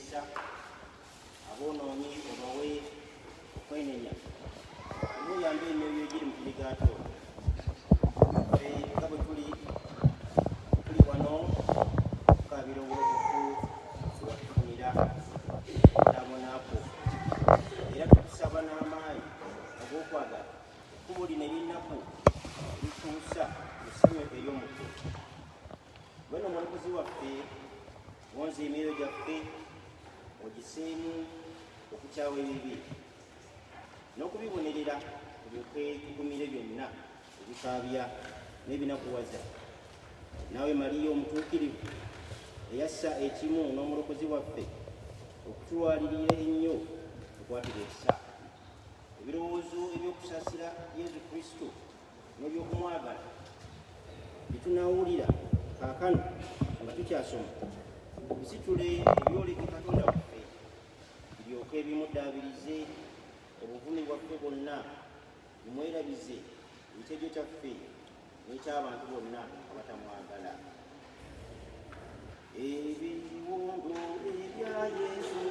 emikisa aboonoonyi obawe okwenenya muyambe emyoyo egiri mu kirigaato nga bwe tuli wano okukabira obulokofu watufunira tabonaako era tukusaba n'amaanyi ag'okwagala ekkubo lino ery'ennaku lituusa mu ssanyu ery'omutwe. Bweno omulokozi waffe wonza emyoyo gyaffe ogiseemu okukyawa ebibi n'okubibonerera tulyoke tugumire byonna ebikaabya n'ebinakuwaza. Naawe Mariya omutuukirivu eyassa ekimu n'omulokozi waffe okutulwalirira ennyo tukwatire ekisa. Ebirowoozo eby'okusaasira Yesu Kristo n'ebyokumwagala byetunaawulira kaakano nga tukyasoma bisitule ebyoleke Katonda waffe biryoke bimuddaabirize obuvumi bwaffe bwonna bimwerabize ekitejo kyaffe n'eky'abantu bonna abatamwagala. Ebiwundu ebya Yesu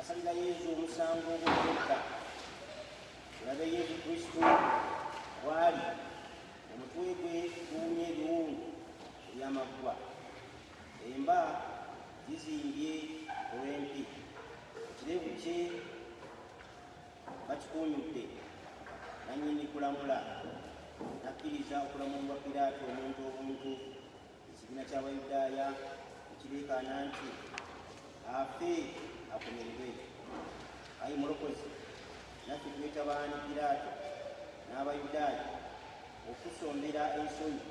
asalira Yesu omusango ogw'okutta. Tulabe Yesu Kristo bw'ali omutwe gwe guwumya ebiwundu eby'amaggwa, emba zizimbye olw'empi, ekirevu kye bakikuunyudde, nannyini kulamula nakkiriza okulamulwa Piraato omuntu obuntu. Ekibiina ky'Abayudaaya ekireekaana nti afe akomererwe. Ayi mulokozi, naffe twetabaani Piraato n'Abayudaaya okusombera ensonyi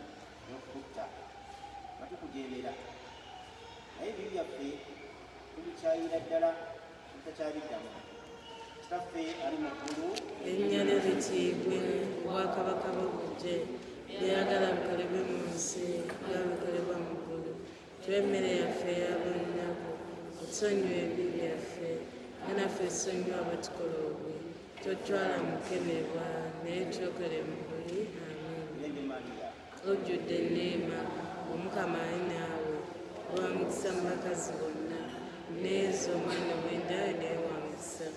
n'okukutta nga tukujemera, naye ebibi byaffe tubikyayira ddala tutakyabiddamu. Kitaffe ali mu ggulu, erinnya lye litiibwe, obwakabaka bwe bujje, byeyagala bikolebwe mu nsi nga bikolebwa mu ggulu. Tuwe emmere yaffe eya buli nnaku, otusonyiwe ebibi byaffe nga naffe tusonyiwa abatukola obubi, totwala mu kukemebwa naye twokole mu buli. Amiina. Ojjudde enneema, Omukama ali naawe, owa mukisa mu bakazi bonna, neezo omwana ow'endaayo naye wa mukisa.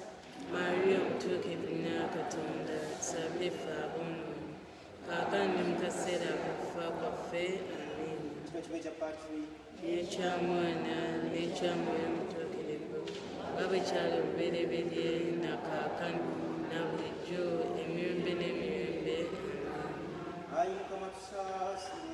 Mariya omutuukirivu nnyo Katonda, tusabire ffe aboonoonyi, kaakano ne mu kaseera akakufa kwaffe. Amiina. N'ekyamwana n'ekyamwoyo omutuukirivu, nga bwe kyali obubereberye na kaakano na bulijjo emirembe n'emirembe. Ayi Mukama tusaasire.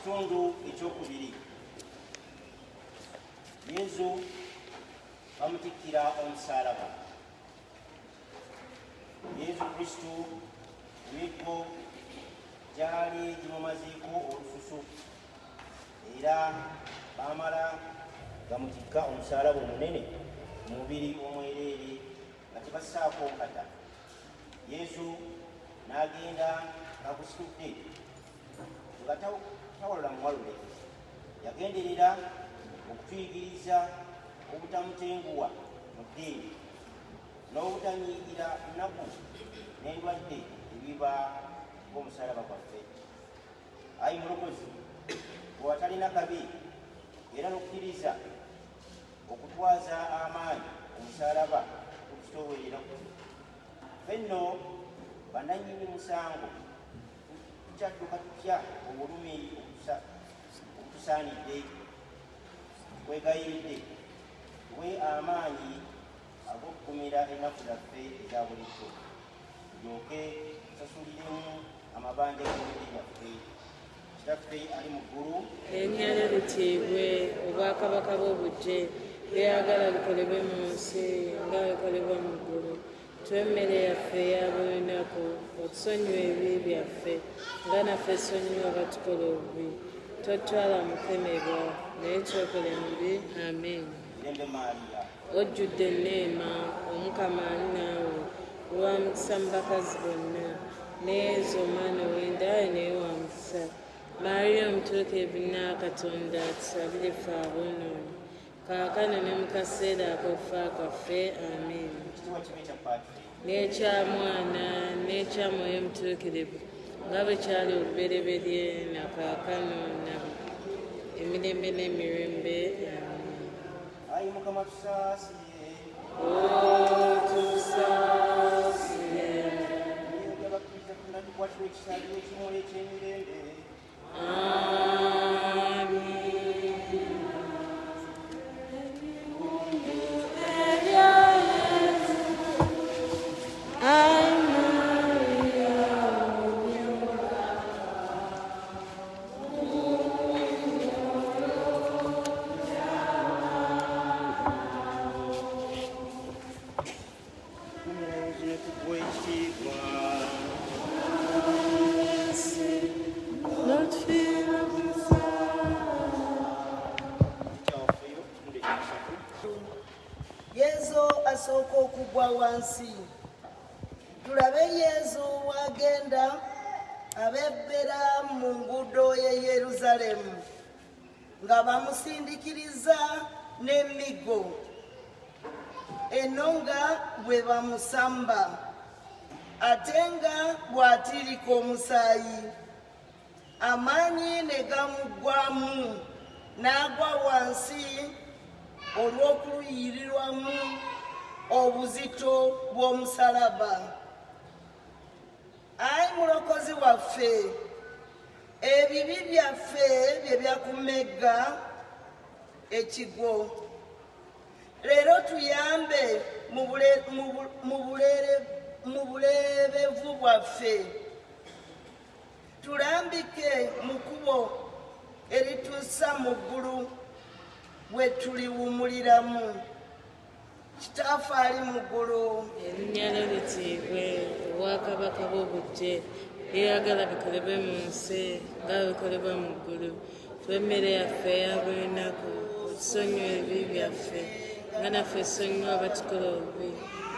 Ekitundu ekyokubiri, Yesu bamutikkira omusalaba. Yesu Kristo emiggo gyali gimumaziiko olususu, era baamala gamutikka omusalaba omunene mu mubiri omwereere nga tebassaako nkata. Yesu n'agenda agusitudde nga tawalula muwalule, yagenderera okutuyigiriza obutamutenguwa mu ddiini n'obutanyiigira nnaku n'endwadde ebiba ng'omusalaba gwaffe. Ayi Mulokozi, bwe watalina kabi era n'okukkiriza okutwaza amaanyi omusalaba okukitoowerera kuti ffe nno bannannyini musango tukyadduka tutya obulumi obutusaanidde. Wegayiridde tuwe amaanyi ag'okukumira ennaku zaffe eza bulijjo, tulyoke tusasuliremu amabanja g'emibiri yaffe. Kitaffe ali mu ggulu, erinnya lye litiibwe, obwakabaka bw'obujje, byeyagala bikolebwe mu nsi nga bikolebwa mu ggulu. Tuwe emmere yaffe eya buli lunaku, otusonyiwa ebibi byaffe nga naffe tusonyiwa abatukola obubi. Totwala mu kukemebwa, naye twekole mubi. Amen. Mirembe Maaliya, ojjudde enneema, Omukama ali naawe, olwa mukisa mu bakazi bonna, n'ezo omwana ow'endaaya naye wa mukisa. Maaliya omutuukirivu Nna Katonda, tusabire ffe aboonoonyi, kaakano ne mu kaseera ak'okufa kwaffe. Amen. ekitiibwa kibe kya Paatiri, N'ekya Mwana n'ekya Mwoyo Omutuukirivu, nga bwe kyali olubereberye na kaakano na emirembe n'emirembe. Amen. Ayi Mukama tusaasire, Otusaasire. abakkiriza fenna tukwatibwa ekisaaliro ekimuli eky'emirembe. Amen. Yesu asooka okugwa wansi. Tulabe Yesu wagenda abebbera mu nguudo ye Yeruzalemu nga bamusindikiriza n'emiggo, eno nga bwe bamusamba, ate nga bw'atiirika omusaayi. Amaanyi ne gamuggwaamu n'agwa wansi olw'okuluyirirwamu obuzito bw'omusalaba. Ayi Mulokozi waffe, ebibi byaffe bye byakumegga ekigwo. Leero tuyambe mu buleebevu bwaffe, tulambike mu kkubo erituusa mu ggulu bwe tuliwumuliramu. Kitaffe ali mu ggulu, Erinnya lye litiibwe, obwakabaka bw'obujje, byeyagala bikolebwe mu nsi nga bikolebwa mu ggulu. Tuwe emmere yaffe eya buli lunaku, otusonyiwa ebibi byaffe nga naffe tusonyiwa abatukola obubi.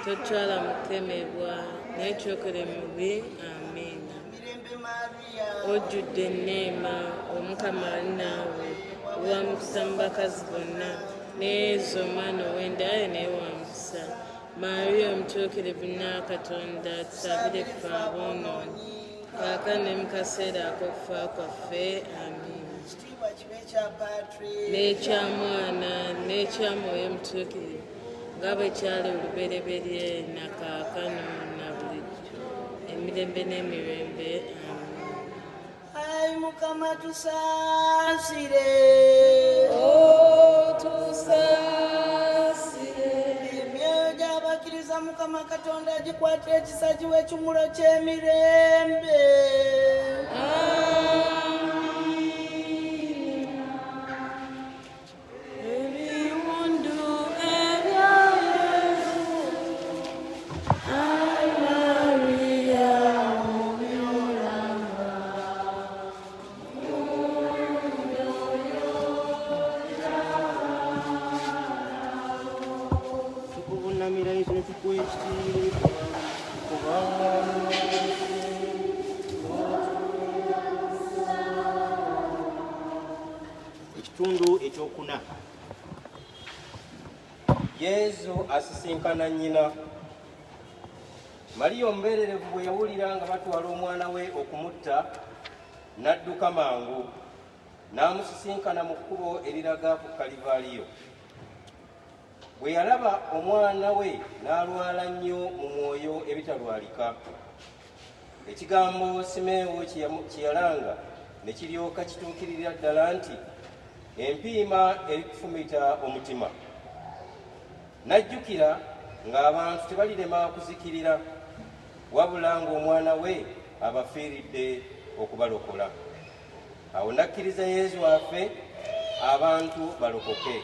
Totwala mu kukemebwa, naye twekole mubi. Amen. Mirembe Maaliya, Ojjudde enneema, Omukama ali naawe, olwa mukisa mu bakazi bonna, n'ezo omwana ow'endaaya naye wa mukisa. Maaliya omutuukirivu Nna Katonda, tusabire ffe aboonoonyi, kaakano ne mu kaseera ak'okufa kwaffe. Amen. ekitiibwa kibe kya Paatiri, N'ekya Mwana n'ekya Mwoyo Omutuukirivu, nga bwe kyali olubereberye na kaakano na bulijjo, emirembe n'emirembe. Amen. Ayi Mukama tusaasire, Otusaasire. emyoyo gy'abakkiriza Mukama Katonda gikwate ekisa giwe ekimuli ky'emirembe. Ebiwundu ebya Yesu, Ayi Maria omulamba. Tukuvuunamira Yesu ne tukuwa ekitiibwa kubanga Ekitundu ekyokuna. Yesu asisinkana nnyina. Maliya omubererevu bwe yawulira nga batwala omwana we okumutta, n'adduka mangu, n'amusisinkana mu kkubo eriraga ku Kalivaaliyo. Bwe yalaba omwana we n'alwala nnyo mu mwoyo ebitalwalika. Ekigambo Simeewo kye yalanga ne kiryoka kituukirira ddala nti empiima eri kufumita omutima. N'ajjukira ng'abantu tebalirema kuzikirira, wabula ng'omwana we abafiiridde okubalokola. Awo n'akkiriza Yesu waffe abantu balokoke.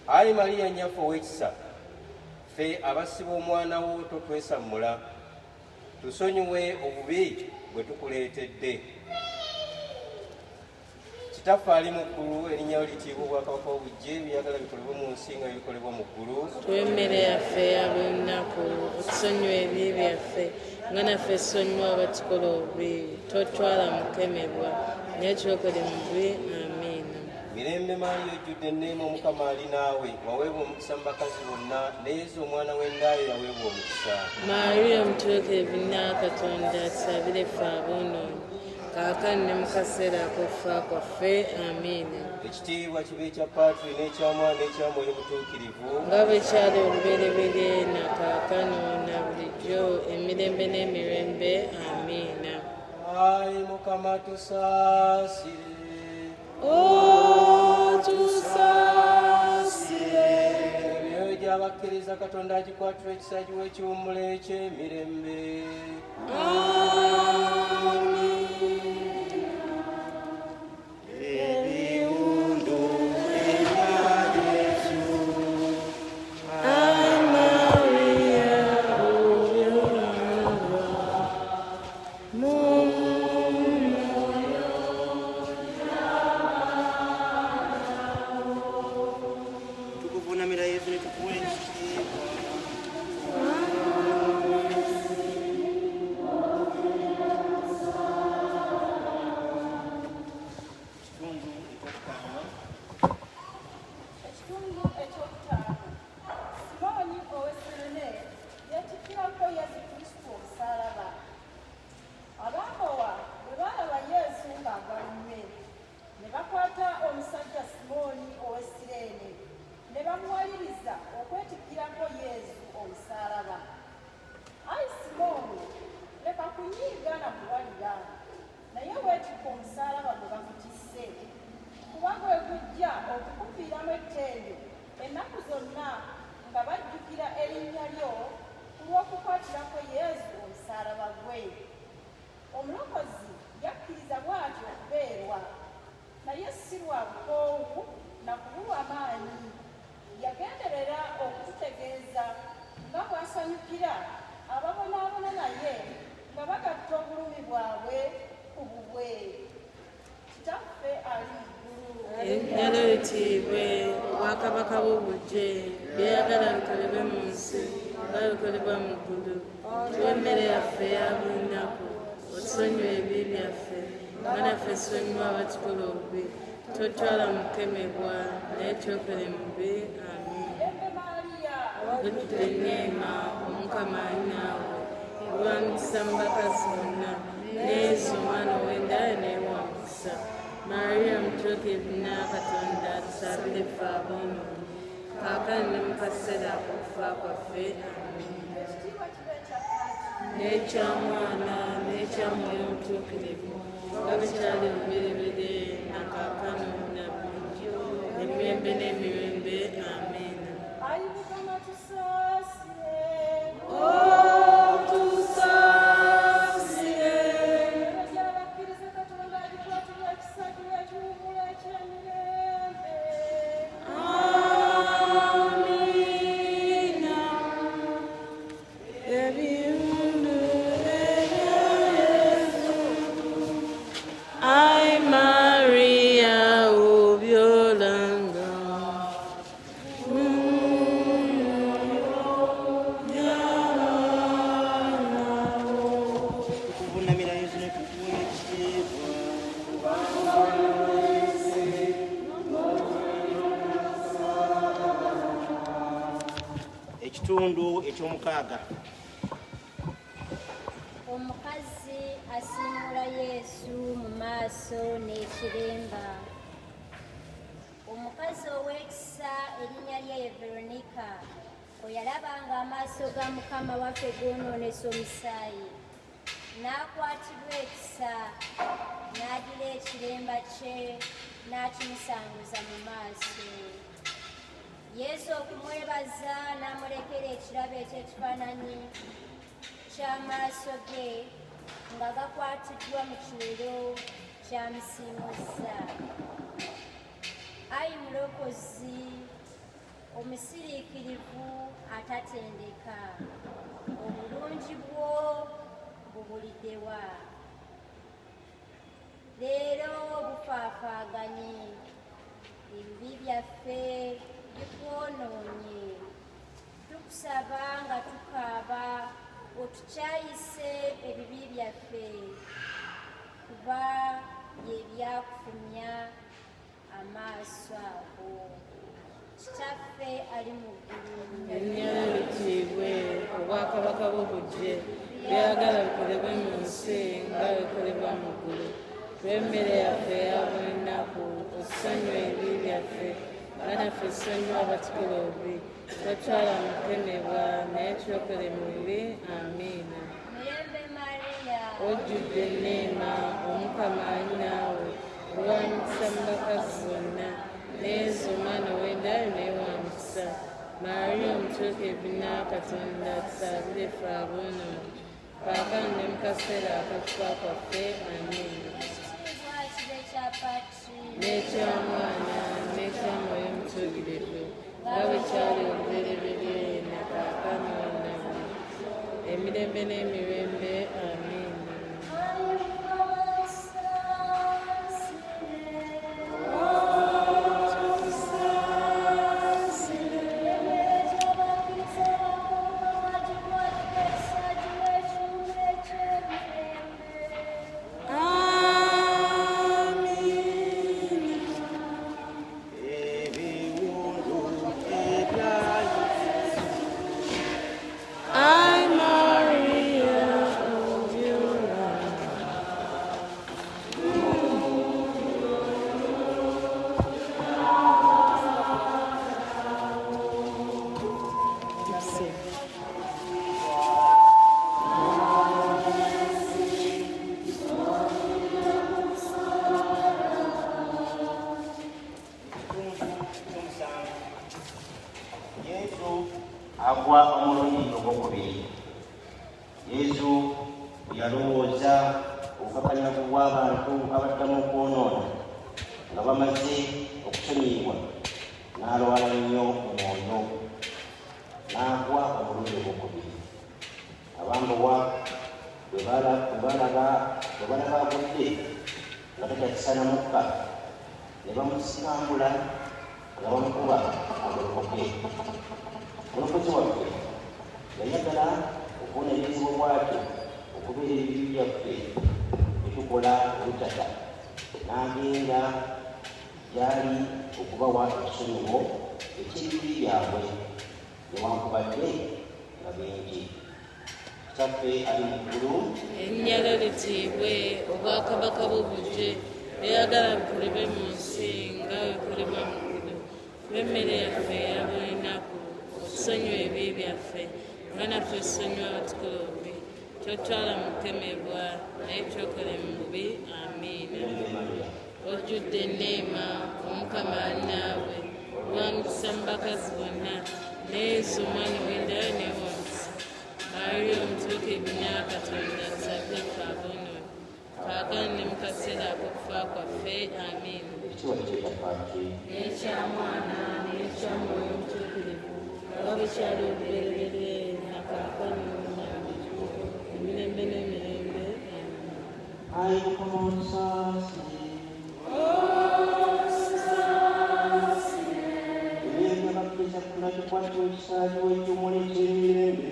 Ayi Maliya nnyaffe ow'ekisa, ffe abasiba omwana wo totwesammula, tusonyiwe obubi bwe tukuleetedde. Kitaffe ali mu ggulu, erinnya lyo litiibwe, obwakabaka obujje, byagala bikolebwe mu nsi nga bikolebwa mu ggulu. Tuwe emmere yaffe eya buli lunaku, otusonyiwe ebibi byaffe nga naffe tusonyiwa abatukola obubi, totwala mu kukemebwa, naye kyokole mu bubi. Amiina. Mirembe Maaliya ojjudde enneema, Omukama ali naawe, waweebwa omukisa mu bakazi bonna, ne Yesu omwana w'endaayo yaweebwa omukisa. Maaliya omutuukirivu nnaa Katonda, tusabire ffe aboonoonyi, kaakano ne mu kaseera ak'okufa kwaffe. Amiina. Ekitiibwa kibe ekya Paatiri n'ekya Mwana n'ekya Mwoyo Mutuukirivu, nga bwe kyali olubereberye na kaakano na bulijjo emirembe n'emirembe. Amiina. Ayi Mukama tusaasire. Tusaasire. Emyoyo gy'abakkiriza Katonda agikwatira ekisa giwe ekiwummula eky'emirembe. Ebiwundu ebya Yesu. Ayi Maria, obyolanga mu Tukuvuunamira Yesu ne tukuwa ekitiibwa. Ekitundu ekyokutaano. Simooni ow'Esirene yeetikkirako Yesu Kristo omusaalaba. Abambowa bwe baalaba Yesu ng'agalumme, ne bakwata omusajja Simooni ow'Esirene ne bamuwaliriza okwetikkirako Yesu omusaalaba. Ayi Simooni, leka kunyiiga na kuwalira, naye weetikka omusaalaba gwe bakutisse, kuba gwe gujja okukufiiramu ettendo ennaku zonna nga bajjukira erinnya lyo ku lw'okukwatirako Yesu omusaalaba gwe. Omulokozi yakkiriza bw'atyo okubeerwa, naye si lwa bukoowu na kubulwa maanyi. Yagenderera okututegeeza nga bw'asanyukira ababonaabona naye nga bagatta obulumi bwabwe ku bubwe. Kitaffe ali mu ggulu. erinnya lyo litiibwe, obwakabaka bw'obujje, byeyagala bikolebwe mu nsi nga bikolebwa mu ggulu. Tuwe emmere yaffe eya buli lunaku, otusonyiwe ebibi byaffe nga naffe tusonyiwa abatukola obubi, totwala mu kukemebwa, naye kyokole mu bubi. Amiina. Mirembe Maaliya, Ojjudde enneema, Omukama ali naawe, oba mukisa mu bakazi bonna, ne Yesu omwana ow'endaayo n'ewa mukisa. Maaliya omutuukirivu nnaa Katonda, tusabire ffe aboonoonyi, kaakano ne mu kaseera ak'okufa kwaffe. Amiina. ekitiibwa kibe ekya Paatiri N'ekya Mwana n'ekya Mwoyo Mutuukirivu, nga bwe kyali olubereberye na kaakano na bulijjo emirembe n'emirembe. Amiina. Ayi Mukama tusaasire. Tusaasire. Emyoyo gy'abakkiriza Katonda agikwatira ekisa giwe ekiwummula eky'emirembe. Amiina. Ebiwundu ebya Yesu. Ayi Maria, obyolanga mu mwoyo Ekitundu eky'omukaaga. Omukazi asiimula Yesu mu maaso n'ekiremba. Omukazi ow'ekisa erinnya lye ye Veronica bwe yalabanga amaaso ga Mukama waffe goonoonesa omusaayi, n'akwatibwa ekisa, n'addira ekiremba kye n'akimusanguza mu maaso. Yesu okumwebaza n'amulekera ekirabo eky'ekifaananyi ky'amaaso ge nga gakwatiddwa mu kiwero kyamusiimuzza. Ayi mulokozi omusiriikirivu atatendeka, obulungi bwo bubuliddewa. Leero bufaafaaganye, ebibi byaffe bikwonoonye. Tukusaba nga tukaaba otukyayise ebibi byaffe, kuba bye byakufumya amaaso ago. Kitaffe ali mu ggulu, erinnya lye litiibwe, obwakabaka bwo bujje, byagala bikolebwe mu nsi nga bikolebwa mu ggulu. Twemmere yaffe eya buli nnaku, otusonyiwe ebibi byaffe nga naffe tusonyiwa abatukira obubi, totwala mu kukemebwa naye tulokole mu bibi. Amiina. Mirembe Mariya, Ojjudde enneema, Omukama ali naawe, olwa mukisa mu bakazi bonna, n'Yesu omwana w'endayo naye wa mukisa. Mariya omutuukirivu Katonda, tusabire ffe aboonoonyi, kaakano ne mu kaseera akakufa kwaffe. Amiina. ekitiibwa kibe kya Patri, N'eky'Omwana n'eky'Omwoyo Omutuukirivu, nga bwe kyali olubereberye na kaakano na buli emirembe n'emirembe. Amiina. Ebiwundu ebyayi. I, Maria, of your love. Yesu agwa omulundi ogwokubiri. Yesu yalowooza obukakanyavu bw'abantu abaddamu okwonoona nga bamaze okusonyiyibwa, n'alwala nnyo mu mwoyo, n'agwa omulundi ogwokubiri. Abambowa bwe balaba agudde nga takyakisana mukka, ne bamusikambula nga bamukuba agolokoke. Omulokozi waffe yayagala okubonerezebwa bwatyo okubeera ebibi byaffe bye tukola olutata, n'agenda gyali okubawa ekisonyiwo eky'ebibi byabwe newankubadde nga bingi. Kitaffe ali mu ggulu, Erinnya lye litiibwe, obwakabaka bwo bujje, byagala bikolebwe mu nsi nga bikolebwa mu ggulu. Twemmere yaffe eya buli nnaku, otusonyiwe ebibi byaffe nga naffe tusonyiwa abatukira obubi, totwala mu kukemebwa naye tulokole mu bubi. Amiina. Mirembe Mariya. Ojjudde enneema, Omukama ali naawe, olwa mukisa mu bakazi bonna, ne Yesu omwana w'endayo naye wa mukisa. Mariya omutuukirivu Katonda, tusabire ffe aboonoonyi, kaakano ne mu kaseera ak'okufa kwaffe. Amiina. Ekitiibwa kye kya Patri, N'eky'Omwana n'eky'Omwoyo Omutuukirivu, nga bwe kyali olubereberye na kaakano na buli emirembe n'emirembe. Amiina. ayi Mukama otusaasire. Ebyenda bakkiriza kufuna kikwatibwa ekisaaji w'ekimuli ky'emirembe.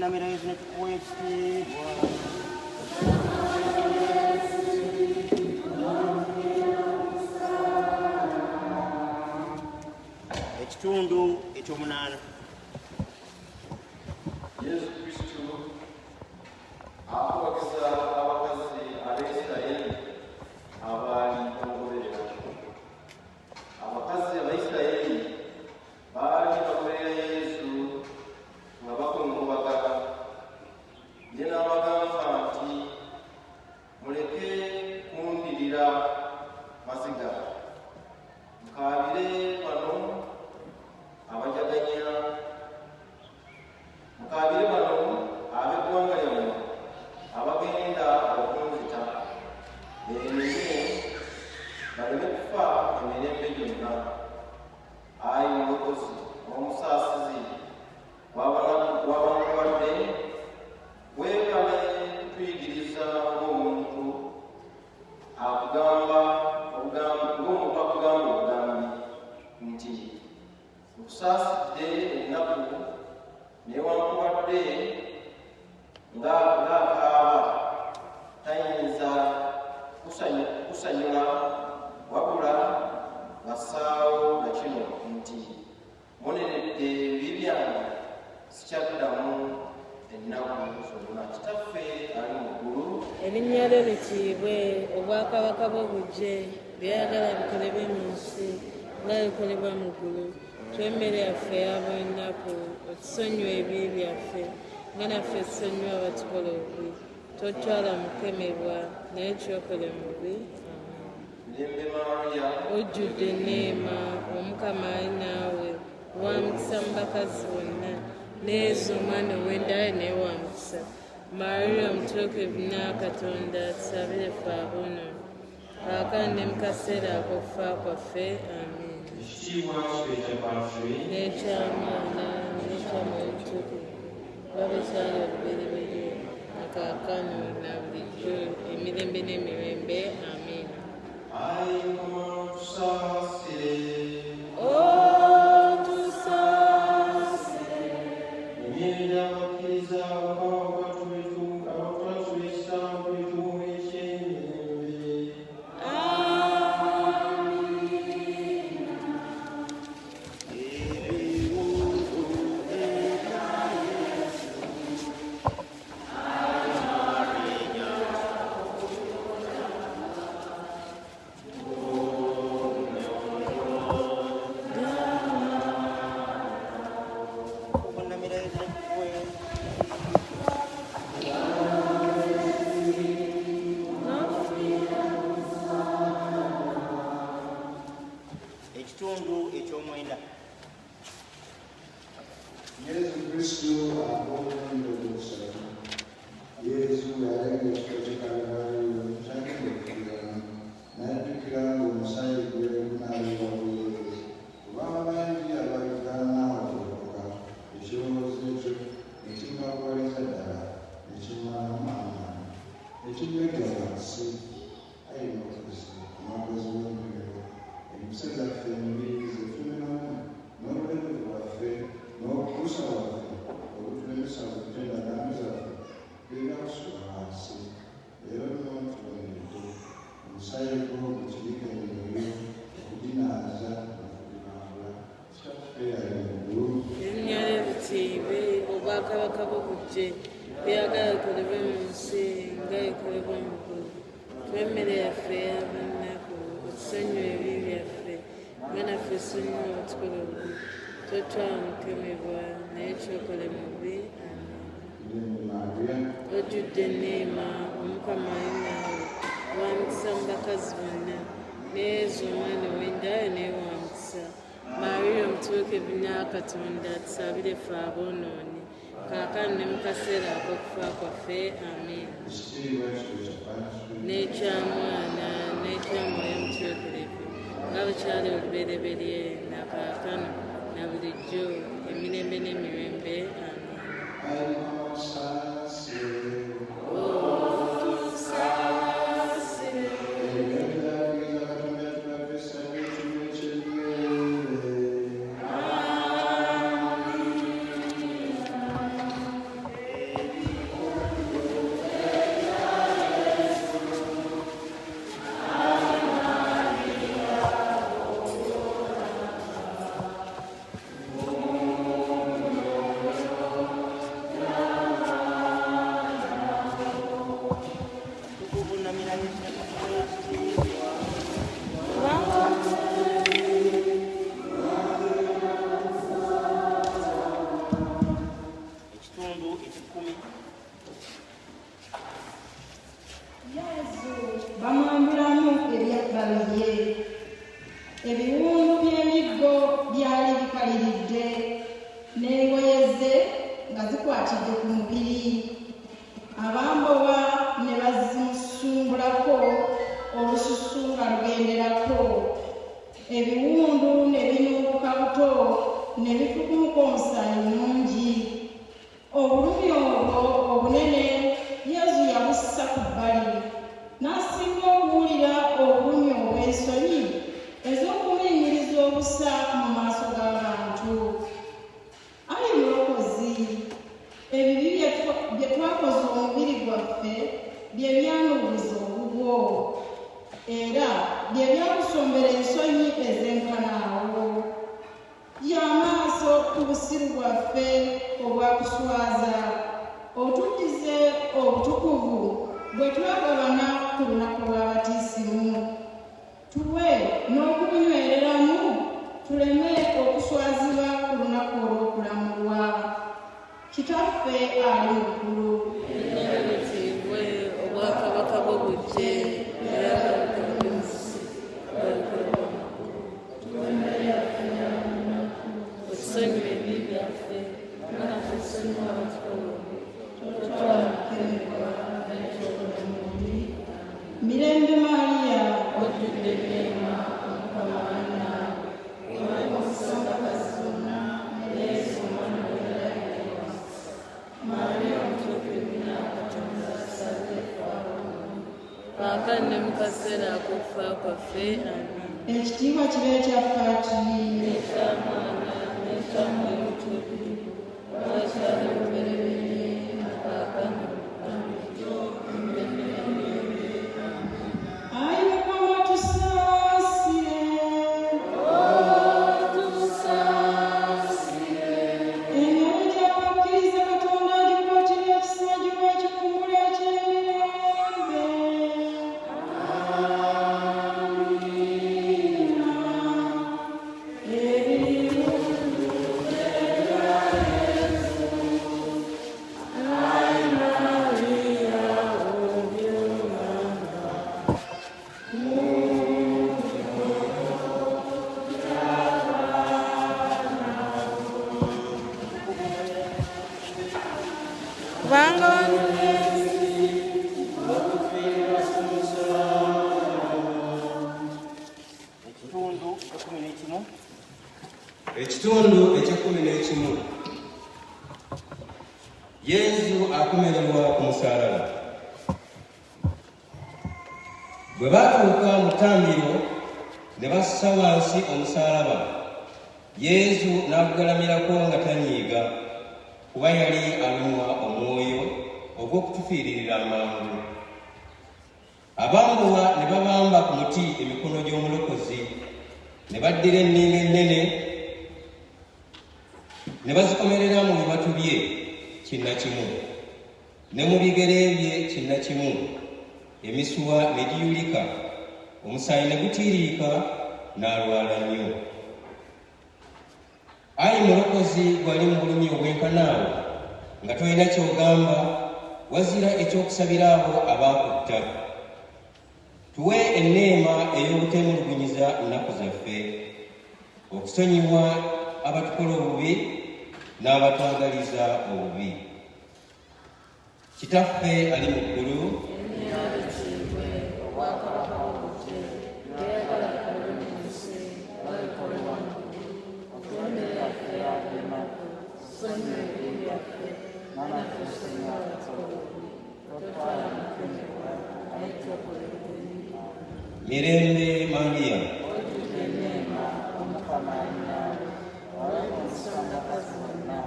okuvunamira yesu ne tukuwa ekitiibwa. Ekitundu ekyomunaana. Yesu Kristo akubagiza abakazi Abaisirayiri abaali bamugoberera. Abakazi Abaisirayiri baali bagoberera Yesu nga bakungubaga. Ye n'abagamba nti, muleke kundirira maziga, mukaabire bano abajaganya, mukaabire bano ab'eggwanga lyammwe abagenda okunzita, beereme baleme kufa emirembe gyonna. Ayi Mulokozi n'Omusaasizi w'abantu, weekale kutuyigiriza ng'omuntu akugamba obugambi nti nkusaasidde ennaku newankubadde ng'akaaba tayinza kusanyula wabula ngassaawo na kino nti munenedde ebibi byange sikyaddamu ennaku zonna. Kitaffe ali mu ggulu, erinnya lyo litiibwe, obwakabaka bwo bujje, byayagala bikolebwe mu nsi nga bikolebwa mu ggulu. Twemmere yaffe eya buli nnaku otusonyiwe ebibi byaffe nga naffe tusonyiwa abatukola obubi, totwala mu kukemebwa naye kyokole mu bubi. Mirembe Maria, Ojjudde enneema, Omukama ali naawe, wa mukisa mu bakazi bonna, n'ezo omwana ow'endaye naye wa mukisa. Maria omutuukirivu nnaa Katonda, tusabire ffe aboonoonyi, kaakano ne mu kaseera ak'okufa kwaffe. Amiina. ekitiibwa kibe kyaffe N'ekyamwana n'ekyamwoyo omutuukirivu, nga bwe kyali olubereberye, na kaakano na bulijjo, emirembe n'emirembe. Amiina. ayi Mukama tusaasire. Emyenda y'abakkiriza abatwatulisa bwetumu ekyemirembe. Okuvunamira yesu ne tukuwa ekitundu ekyomwenda. Yesu Kristo akoonye omusala. Yesu yalagira ekifo ky'Kaluvaliyo ky'akirekulira n'addukira ng'omusaayi gwe gunaabibwa buyeezi. Kubanga bangi abalugaana okulokoka, ekirowoozo ekyo ne kimbagwaliza ddala ne kimmala amaanyi, ne kinywega wansi. Ayi Mulokozi, omwakozi w'empeero, empisa zaffe embi ze tulinamu n'obulemu bwaffe n'okutuusa waffe obutulemesa okutenda ndambi zaffe birina kusula wansi. Leero n'otuboneredde omusaayi gwo gukirike emyoyo okuginaaza n'okugibangula. Kitaffe ali mu ggulu, Erinnya lyo litiibwe, obwakabaka bwo bujje, byagala bikolebwe mu nsi nga bikolebwa mu ggulu. Twemmere yaffe eya buli nnaku otusonyiwe ebibi byaffe nga naffe tusonyiwa abatukola obubi, totwala mu kukemebwa naye kyokole mu bubi. Amiina. Mirembe Maria, Ojjudde enneema, Omukama ali naawe, wa mukisa mu bakazi bonna, n'ezo omwana ow'endayo naye wa mukisa. Maria omutuukirivu nnaa Katonda, tusabire ffe aboonoonyi, kaakano ne mu kaseera ak'okufa kwaffe. Amiina. ekitiibwa kibe kyaffe N'ekyamwana n'ekyamwoyo omutuukirivu, nga bwe kyali olubereberye, na kaakano na bulijjo, emirembe n'emirembe. Amiina. ayi Mukama tusaasire. Ebyokulabiriza Katonda tulabe essanyu ekimu eky'emirembe. zandyeze nga zikwatidde ku mubiri, abambowa ne bazimusumbulako olususu nga lugenderako, ebiwundu ne binuubuka buto ne bifukumuka omusaayi mungi. Obulumi obwo obunene Yesu yabussa ku bbali, n'asinga okuwulira obulumi obw'ensonyi ez'okumuyimiriza obusa mu maaso g'abantu. Ayi Mulokozi, ebibi bye twakoze omubiri gwaffe bye byanuubuza obubwo, era bye byakusombera ensonyi ez'enkanaawo. Y'amaaso ku busiru bwaffe obwakuswaza, otuddize obutukuvu bwe twagabana ku lunaku lw'abatiisimu. Tuwe n'okubunywereramu tuleme okuswazibwa ku lunaku olw'okulamulwa. Kitaffe ali mu ggulu, Ekitiibwe obwakabaka bwo bujje, era bw'obutonde mu nsi, bw'obukolebwa mu ggulu. Tuwemmere yaffe ya buli lunaku, otusonyiwe ebibi byaffe, nga naffe tusonyiwa abatukola obubi, totwala mu kukemebwa, naye tulokoze mu bubi. Mirembe Maria, Ojjudde enneema, Mukama ali naawe, omanyi okusangakazi zonna, Yesu omwana w'erayira wasa. Maria omutuukirivu nnyo Katonda, tusabire ffe aboonoonyi, kaakano ne mu kaseera ak'okufa kwaffe. Amiina. ekitiibwa kibe kya Patiri, Eky'Omwana n'ekya Mwoyo Omutuukirivu, bw'akyali obubereberye, na kaakano, n'emirembe n'emirembe. Amiina. ayi Mukama tusaasire. Engalo gy'abakkiriza Katonda agikwatira ekisa giwa ekikuumula eky'emirembe. Kubanga Ekitundu ekya 11. Yesu akomererwa ku musaalaba. Bwe baatuuka mu ttambiro ne bassa wansi omusaalaba, Yesu n'agugalamirako nga tanyiiga, kuba yali alumwa omwoyo ogw'okutufiiririra amangu. Abambowa ne babamba ku muti emikono gy'omulokozi, ne baddira enninga ennene ne bazikomerera mu bibatu bye kinnakimu, ne mu bigere bye kinnakimu, emisuwa ne giyulika, omusaayi ne gutiiriika, n'alwala nnyo. Ayi Mulokozi, gwali mu bulumi obwenkanaawo, nga tolina ky'ogamba, wazira ekyokusabira abo abaakutta. Tuwe enneema ey'obuteemulugunyiza nnaku zaffe, okusonyiwa abatukola obubi n'abatwagaliza obubi. Kitaffe ali mu ggulu, Ekitiibwe obwakabaka bwo bujje, era bw'obukolebwa mu nsi, bw'obukolebwa mu ggulu. Otuwemmere yaffe ya buli lunaku, tusonyiwe ebibi byaffe, nga naffe tusonyiwa abatukola obubi, totwala mu kukemebwa, naye tulokolere mu bubi. Mirembe Maria. Ojjudde enneema, Omukama ali naawe, omanyi okusangakazi zonna,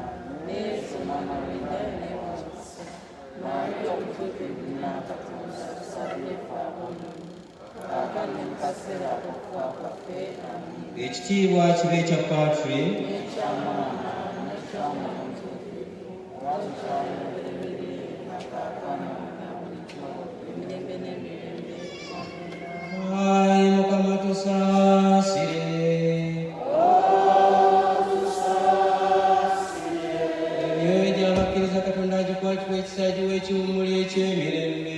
ne Yesu omwana w'erayira wasa. Maria omutuukirivu nnyo Katonda, tusabire ffe aboonoonyi, kaakano ne mu kaseera ak'okufa kwaffe. Amiina. Ekitiibwa kibe kya Patiri, N'eky'Omwana n'ekya Mwoyo Omutuukirivu, bw'akyali obubereberye, na kaakano, na bulijjo, emirembe n'emirembe. Amiina. ayi Mukama tusaasire. Emyoyo gy'abakkiriza Katonda agikwatirwa ekisa giwa ekiwummuli eky'emirembe.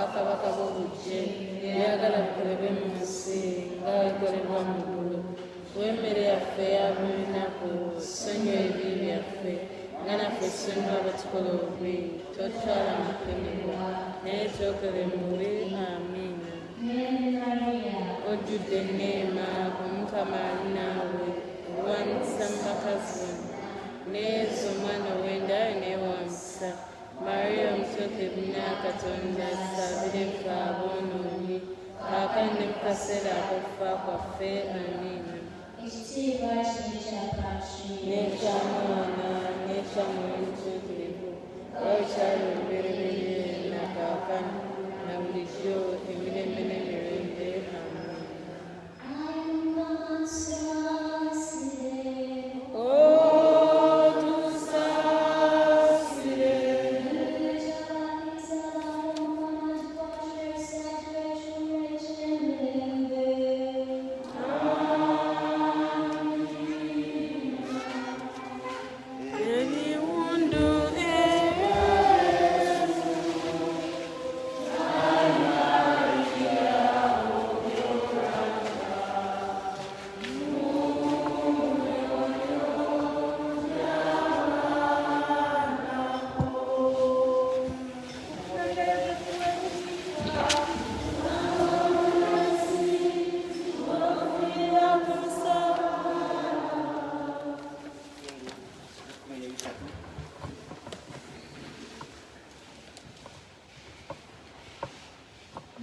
obwakabaka bw'obujje byagala bukolebwe mu nsi nga bikolebwa mu ggulu. Emmere yaffe eya buli lunaku tusonyiwe ebibi byaffe nga naffe tusonyiwa abatukola obubi, totwala mu kutemebwa naye twokole mu bubi. Amiina. Ojjudde enneema, Omukama ali naawe, ow'omukisa mu bakazi bonna, n'ezo omwana ow'endayo naye wa mukisa. Mariya omutuukirivu Nnya Katonda, tusabire ffe aboonoonyi, kaakano ne mu kaseera ak'okufa kwaffe. Amiina. Ekitiibwa kibe kya Patri, n'eky'Omwana n'ekya Mwoyo Omutuukirivu, nga bwe kyali olubereberye na kaakano na bulijjo emirembe n'emirembe. Amiina.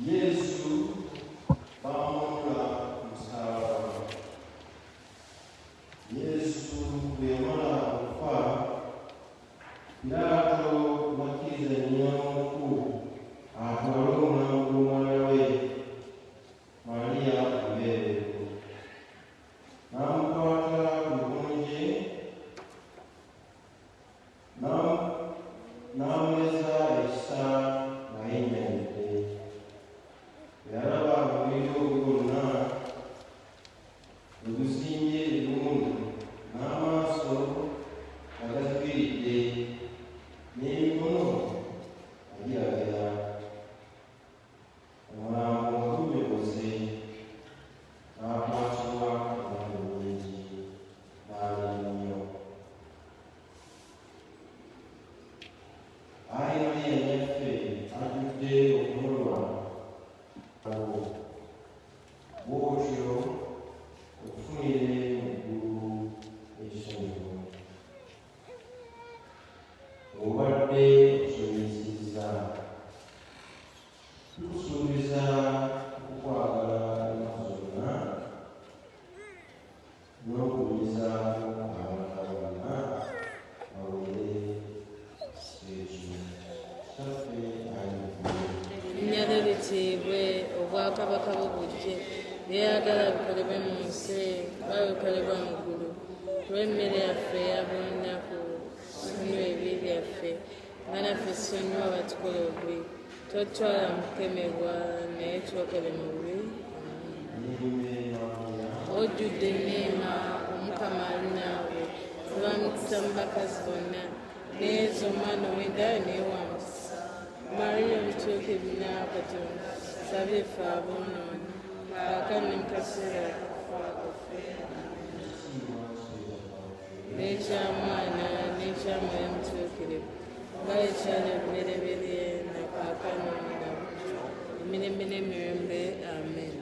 Yesu bamulula ku musalaba. Yesu bwe yamala okufa, Piraato n'akkiriza nnyina omukulu atwale omulambo gw'omwana we Maliya embeerero. N'amukwata ku bikonje n'amuleza ekisa ng'ayinnyonidde. Yalaba omubiri ogwo gwonna bwe gusimbye ebirungi, n'amaaso nga gazikiridde, n'emikono nga giragira. Omulambo nga gunyogoze, n'akwatibwa ennaku nnyingi, n'alia nnyo. Ayi Mariya nnyaffe ajjudde okumulwa bw'otyo okufunire mu ggulu ekisonyiwo. Obadde osonyiyizizza, tukusuubiza okukwagala ennaku zonna n'okubulizaako abantu bonna bawulire ekyo. Kitaffe ali mu ggulu, Erinnya litiibwe, obwakabaka bw'obujje byagala bikolebwe mu nsi nga bikolebwa mu ggulu. Emmere yaffe eya buli lunaku tusonyiwe ebibi byaffe nga naffe tusonyiwa abatukola obubi, totwala mu kukemebwa naye twokole mu bubi. Ojjudde enneema, Omukama ali naawe, ow'omukisa mu bakazi bonna, n'ezo omwana ow'endayo naye wa mukisa. Mariya omutuukirivu Nnya Katonda, tusabire ffe aboonoonyi, kaakano ne mu kaseera ak'okufa kwaffe. N'eky'Omwana n'ekya Mwoyo Omutuukirivu, nga bwe kyali olubereberye na kaakano na bulijjo emirembe n'emirembe. Amen.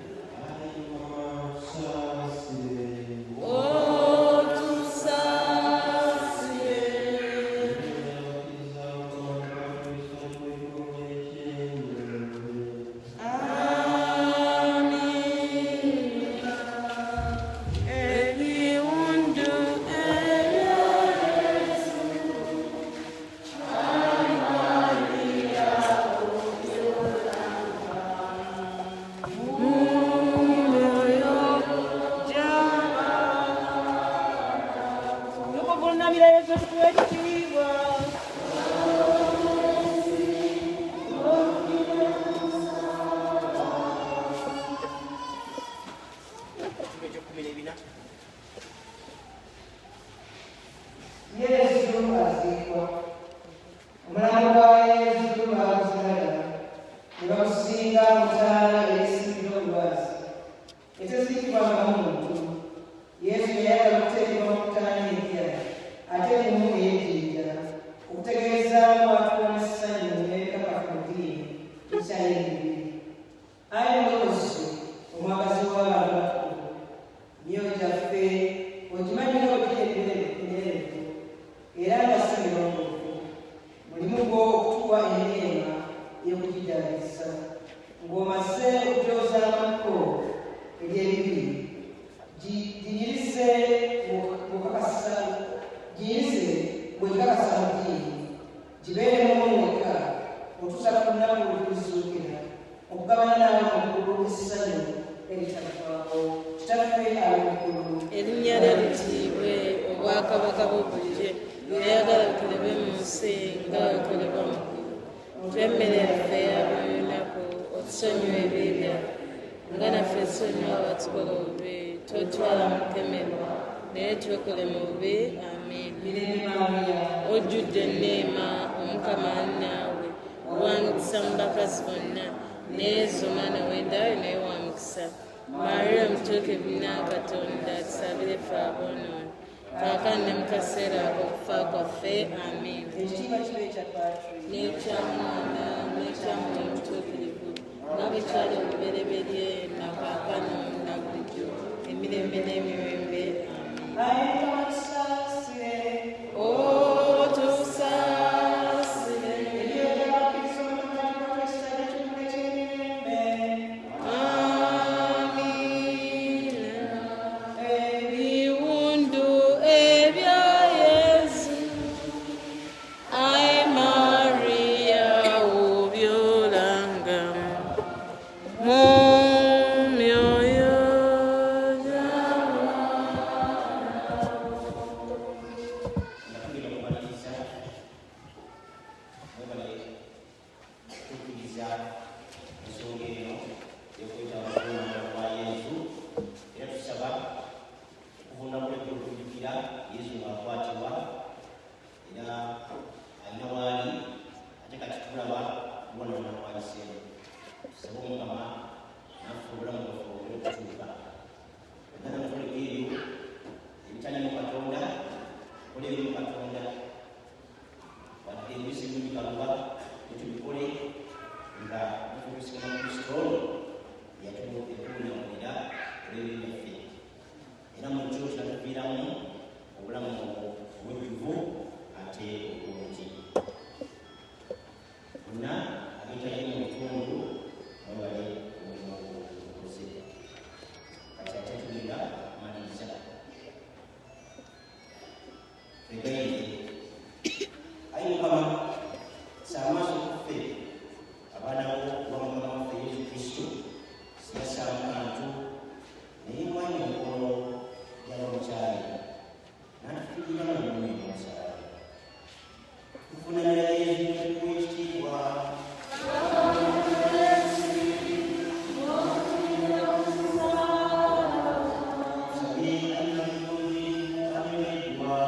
Amen. ekitali ebibi. Ayi mulokozi omwagazi w'abantu batukuvu, myoyo gyaffe ogimanyira okugira ebirerevu era nga si birongoofu, mulimu gwo okutuwa eneema y'okugijaagisa, ng'omaze okugyoza amakko ery'ebibi, giyirize bw'ekakasa mu ddiini, gibeeremu mweka otuusa ku lunaku olulizuukira, okugabana nawe omukulu essanyu eritavaawo. Kitaffe ali mukulu, erinnya lye litiibwe, obwakabaka bwo bujje, byeyagala bikolebwe mu nsi nga bikolebwa mu ggulu. Tuwe emmere yaffe eya buli lunaku, otusonyiwe ebibi byaffe nga naffe tusonyiwa abatukola obubi, totwala mu kukemerwa naye twekole mu bubi. Amiina. Ojjudde enneema, Omukama ali naawe, owanukisa mu bakazi bonna, naye zomwana w'endaayo naye wa mukisa. Maria omutuukirivu nnaa Katonda, tusabire ffe aboonoonyi, kaakano ne mu kaseera ak'okufa kwaffe. Amiina. ekitiibwa kibe ekya Patri N'ekya Mwana n'ekya Mwoyo Omutuukirivu, nga bwe kyali olubereberye na kaakano na bulijjo, emirembe n'emirembe. Amiina. ayi Mukama tusaasire. Tusaasire. Ebyoja abakkiriza omutagatifu w'ekisale ky'ekikule ky'emirembe. Amiina. Ebiwundu ebya Yesu, Ayi Maria obyolangamu mu myoyo Nakugenda okumaliriza mwebale tukkiriza ensonga eno y'okwetaba okuvuunama kwa Yesu, era tusaba okuvuunama kw'eggulu okujjukira Yesu ng'akwatibwa era alina waali ate kati tulaba kubona nakwaliseemu. Tusaba Omukama naffe obulamu bwaffe obule okutuuka ogana mutoleka ebyo ebitalimu Katonda, kola ebyo mu Katonda, wadde ebisi bimikaluba netubikole nga tukubisigama Kristo yatuwunyamulira olw'ebyo byaffe, era mu kyo kinatuviiramu obulamu obujjuvu ate obulungi. Bonna abetayo mu bitundu mwebale omulimu ogukoze. Kati ate tugenda kumaliriza twegaire. Ayi Mukama, sa amaaso kuffe abaana bo wa Mukama waffe Yesu Kristo, siyasaamu kantu naye mwanya omukono gyaba mukyali n'atufiirira mu mulimu omusala. Tufunamira Yesu n'etuwa ekitiibwa. Tusabe alina bulungi awemeddwa.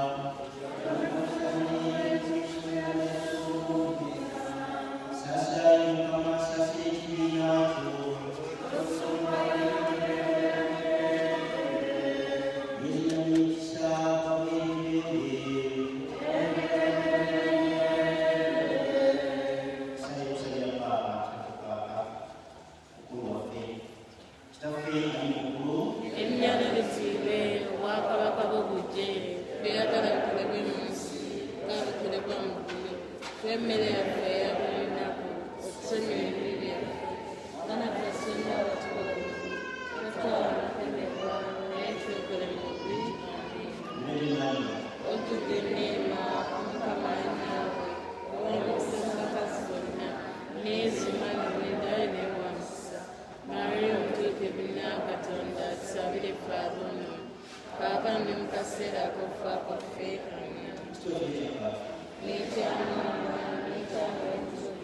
Saasirayo Mukama, saasira ekibiina kyo. Yezina n'ekisa w'ebibembe. Sayo kusabira Paapa, Kitaffe Paapa, mukulu waffe. Kitaffe ali mukulu, Erinnya lye litiibwe, obwakabaka bwo bujje, byeyagala bikolebwe mu nsi nga bikolebwa mu ggulu. Tuwe emmere yaffe eya buli lunaku, otusonyiwe ebibi byaffe nga naffe tusonyiwa abatukola obubi, totwala mu kukemerwa naye twekole mu bubi. Amiina. Mmere Maria, Ojjudde enneema, Omukama ali naawe, owanukisa mu bakazi bonna, naye zomwana w'endaayo naye wa mukisa. Maria omutuukirivu nnaa Katonda, tusabire ffe aboonoonyi, kaakano ne mu kaseera ak'okufa kwaffe. Amiina. kitooke ekya Paapa. N'ekya Mwana n'ekya Mwoyo Omutuukirivu,